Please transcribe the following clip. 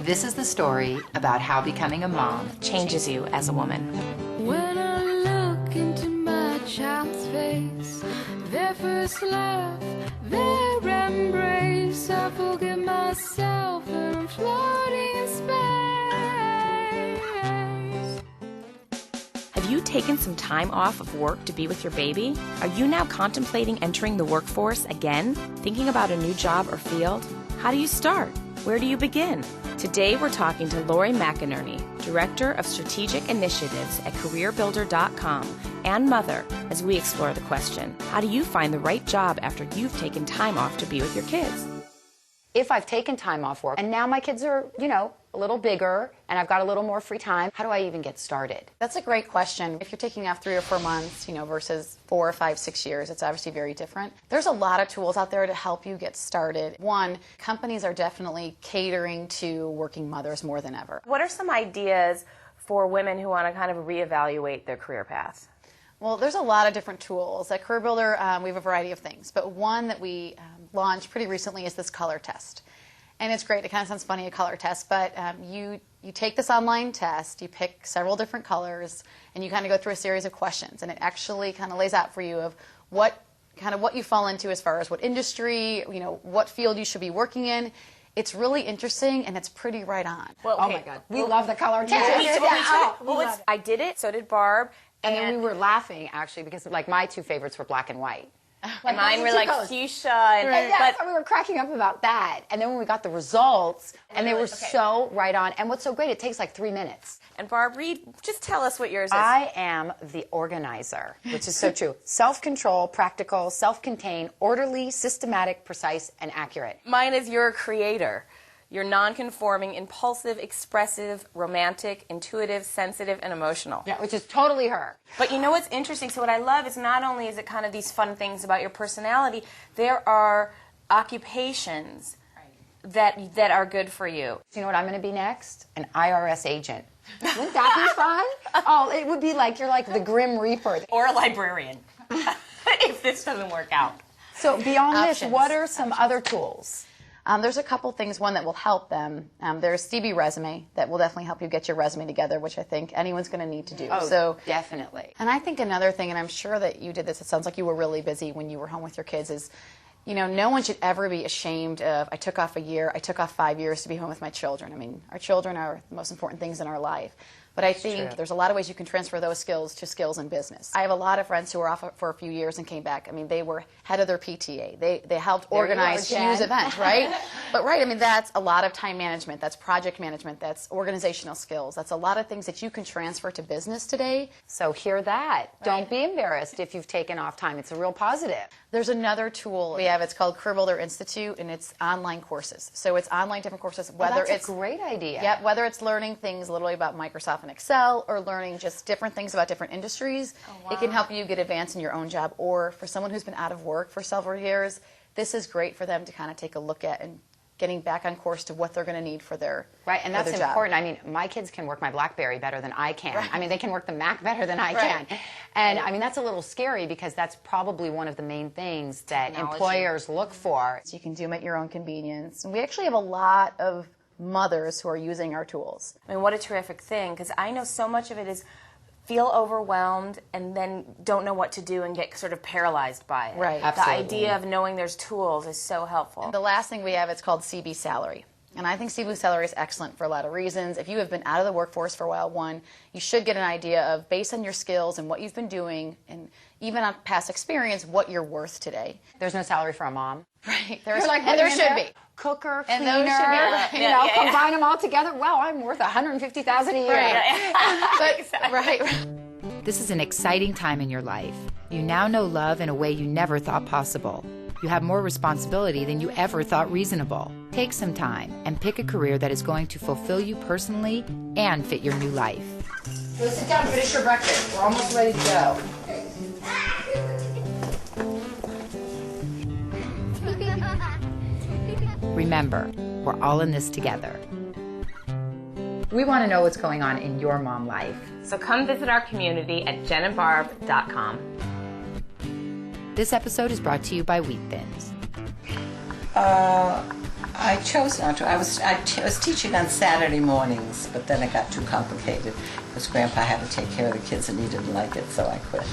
This is the story about how becoming a mom changes you as a woman. When I look into my child's face, their first laugh, their embrace, I forget myself and I'm floating in space. Have you taken some time off of work to be with your baby? Are you now contemplating entering the workforce again? Thinking about a new job or field? How do you start? Where do you begin? Today we're talking to Lori McInerney, Director of Strategic Initiatives at CareerBuilder.com and mother, as we explore the question, how do you find the right job after you've taken time off to be with your kids? If I've taken time off work and now my kids are, a little bigger and I've got a little more free time, how do I even get started? That's a great question. If you're taking off 3 or 4 months, versus 4 or 5, 6 years, it's obviously very different. There's a lot of tools out there to help you get started. One, companies are definitely catering to working mothers more than ever. What are some ideas for women who want to kind of reevaluate their career path? Well, there's a lot of different tools. At Career Builder, we have a variety of things, but one that we launched pretty recently is this color test. And it's great. It kind of sounds funny, a color test, but you take this online test, you pick several different colors, and you kind of go through a series of questions, and it actually kind of lays out for you of what you fall into as far as what industry, what field you should be working in. It's really interesting, and it's pretty right on. Well, okay. Oh my God, we love the color test. I did it, so did Barb. And then we were laughing, actually, because my 2 favorites were black and white. And mine were like fuchsia. But we were cracking up about that. And then when we got the results, and they were so right on. And what's so great, it takes like 3 minutes. And Barb, just tell us what yours is. I am the organizer, which is so true. Self-control, practical, self-contained, orderly, systematic, precise, and accurate. Mine is you're a creator. You're non-conforming, impulsive, expressive, romantic, intuitive, sensitive, and emotional. Yeah, which is totally her. But you know what's interesting? So what I love is not only is it kind of these fun things about your personality, there are occupations that are good for you. Do you know what I'm going to be next? An IRS agent. Wouldn't that be fun? Oh, it would be like you're like the Grim Reaper. Or a librarian, if this doesn't work out. So beyond this, what are some other tools? There's a couple things, one that will help them. There's CB Resume that will definitely help you get your resume together, which I think anyone's going to need to do. Oh, so definitely. And I think another thing, and I'm sure that you did this, it sounds like you were really busy when you were home with your kids, is no one should ever be ashamed of, I took off a year, I took off 5 years to be home with my children. I mean, our children are the most important things in our life. But I think there's a lot of ways you can transfer those skills to skills in business. I have a lot of friends who were off for a few years and came back. I mean, they were head of their PTA. They helped organize news events, right? But that's a lot of time management. That's project management. That's organizational skills. That's a lot of things that you can transfer to business today. So hear that. Right. Don't be embarrassed if you've taken off time. It's a real positive. There's another tool we have. It's called Career Builder Institute, and it's online courses. So it's online different courses. Whether that's a great idea. Yeah, whether it's learning things literally about Microsoft and Excel or learning just different things about different industries. Oh, wow. It can help you get advanced in your own job. Or for someone who's been out of work for several years, this is great for them to kind of take a look at and getting back on course to what they're going to need for their Right, and that's important. I mean, my kids can work my BlackBerry better than I can. Right. I mean, they can work the Mac better than I can. And I mean, that's a little scary because that's probably one of the main things that employers look for. So you can do them at your own convenience. And we actually have a lot of mothers who are using our tools. I mean, what a terrific thing, because I know so much of it is feel overwhelmed and then don't know what to do and get sort of paralyzed by it. Right. Absolutely. The idea of knowing there's tools is so helpful. And the last thing we have, it's called CB Salary. And I think CB Salary is excellent for a lot of reasons. If you have been out of the workforce for a while, one, you should get an idea of, based on your skills and what you've been doing, and even on past experience, what you're worth today. There's no salary for a mom. Right. And there should be. Cooker, cleaner, combine them all together. Wow, I'm worth $150,000 a year. Right. Right. This is an exciting time in your life. You now know love in a way you never thought possible. You have more responsibility than you ever thought reasonable. Take some time and pick a career that is going to fulfill you personally and fit your new life. Go sit down and finish your breakfast. We're almost ready to go. Remember, we're all in this together. We want to know what's going on in your mom life. So come visit our community at jenandbarb.com. This episode is brought to you by Wheat Thins. I chose not to. I was teaching on Saturday mornings, but then it got too complicated because Grandpa had to take care of the kids and he didn't like it, so I quit.